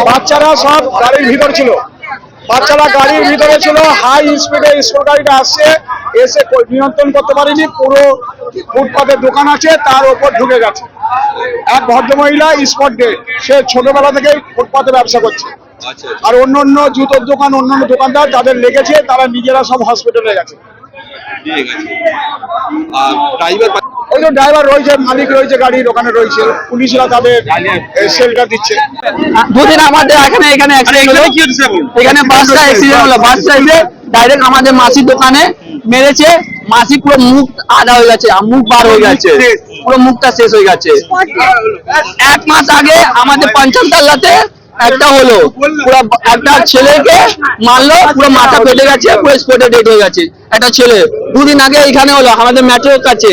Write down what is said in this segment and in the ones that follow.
বাচ্চারা সব গাড়ির ভিতর ছিল, বাচ্চারা গাড়ির ভিতরে ছিল। হাই স্পিডে স্কুল গাড়িটা আসছে, এসে নিয়ন্ত্রণ করতে পারেনি, পুরো ফুটপাতের দোকান আছে তার উপর ঢুকে গেছে। এক ভদ্রমহিলা স্পট ডেড, সে ছোটবেলা থেকে ফুটপাতে ব্যবসা করছে। আর অন্য জুতোর দোকান, অন্যান্য দোকানদার যাদের লেগেছে তারা নিজেরা সব হসপিটালে গেছে। ওই যে ড্রাইভার রয়েছে, মালিক রয়েছে, গাড়ির ওখানে রয়েছে, পুলিশরা তাদের শেল্টার দিচ্ছে। দুদিন আমাদের এখানে এখানে বাসটা অ্যাক্সিডেন্ট হলো, বাসটা এসে ডাইরেক্ট আমাদের মাসির দোকানে মেরেছে। মাসি পুরো মুখ আধা হয়ে গেছে, মুখ বার হয়ে গেছে, পুরো মুখটা শেষ হয়ে গেছে। 1 মাস আগে আমাদের পঞ্চাশতলাতে একটা হলো, পুরো একটা ছেলেকে মারলো, পুরো মাথা ফেটে গেছে, পুরো স্পটে ডেড হয়ে গেছে একটা ছেলে। 2 দিন আগে এখানে হলো আমাদের মেট্রোর কাছে,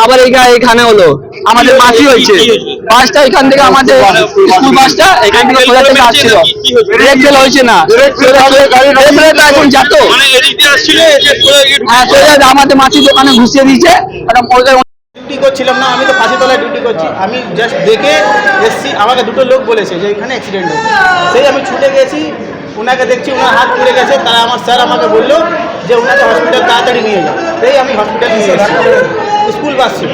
আবার এখানে হলো আমাদের মাসি হয়েছে। বাসটা এখান থেকে আমাদের স্কুল বাসটা এখান থেকে কোথা থেকে আসছিল, ব্রেক ফেল হয়েছে না, এখন যেত আমাদের মাসির দোকানে ঘুষিয়ে দিয়েছে। ডিউটি করছিলাম না, আমি তো ফাঁসিতলায় ডিউটি করছি। আমি জাস্ট দেখে এসছি, আমাকে দুটো লোক বলেছে যে এখানে অ্যাক্সিডেন্ট হয়েছে। সেই আমি ছুটে গেছি, ওনাকে দেখছি ওনার হাত পুড়ে গেছে। তারা আমার স্যার আমাকে বললো যে ওনাকে হসপিটাল তাড়াতাড়ি নিয়ে যাও। সেই আমি হসপিটাল নিয়ে এসেছি। স্কুল বাস ছিল,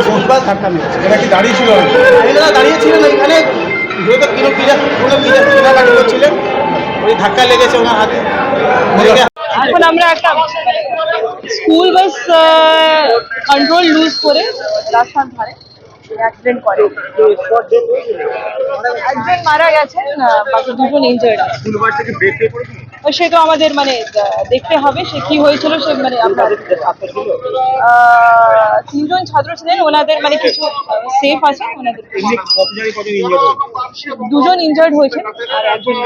স্কুল বাস ধাক্কা মেরেছে। এটা কি দাঁড়িয়ে ছিল? এনারা দাঁড়িয়েছিলেন এখানে, যেহেতু কেনাকাটি করছিলেন, ওই ধাক্কা লেগেছে ওনার হাতে। এখন আমরা একটা স্কুল বাস কন্ট্রোল লুজ করে রাস্তার ধারে অ্যাক্সিডেন্ট করে, একজন মারা গেছেন, বাকি 2 জন ইনজার্ড আছে। সে তো আমাদের মানে দেখতে হবে সে কি হয়েছিল। সে মানে আপনার 3 জন ছাত্র ছিলেন, ওনাদের মানে কিছু সেফ আছে, ওনাদের 2 জন ইনজার্ড হয়েছে আর একজন